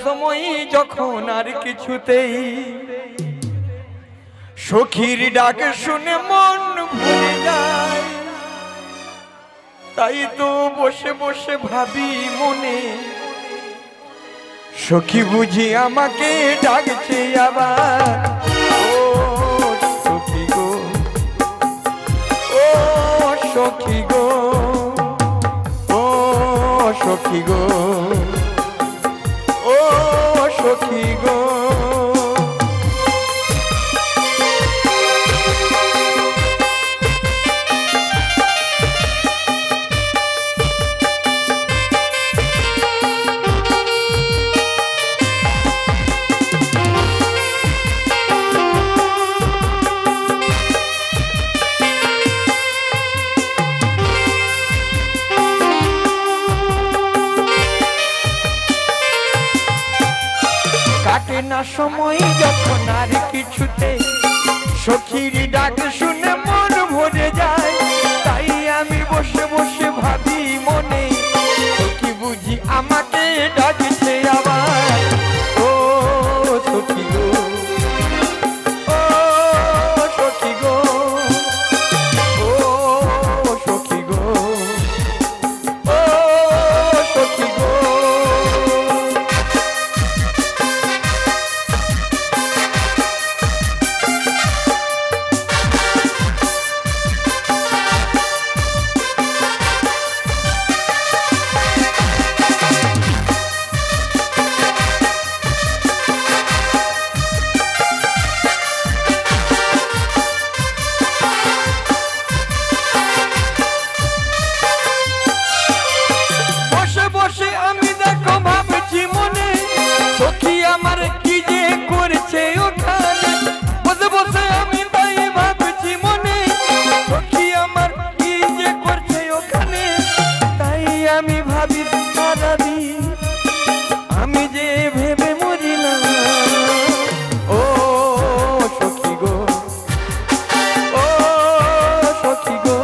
সময় যখন আর কিছুতেই সখীর ডাক শুনে মন ভরে যায়, তাই তো বসে বসে ভাবি মনে, সখী বুঝি আমাকে ডাকছে আবার। ও সখী গো, ও সখী গো, ও সখী গো, ও সখী গো। কাটে না সময় যখন আর কিছুতে সখীর ডাক শুনে মন ভরে যায়, তাই আমি বসে বসে ভাবি মনে, সখী বুঝি আমাকে ডাকছে আবার। ও সখী গো, ও সখী গো, ও সখী গো, ও সখী গো। আমি যে ভেবে মরিলাম, ও সখী গো, ও সখী গো,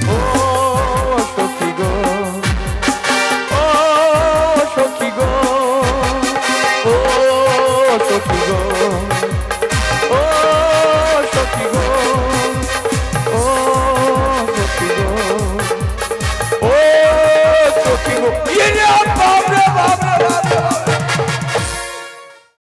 ও সখী গো, ও সখী গো, ও সখী গো।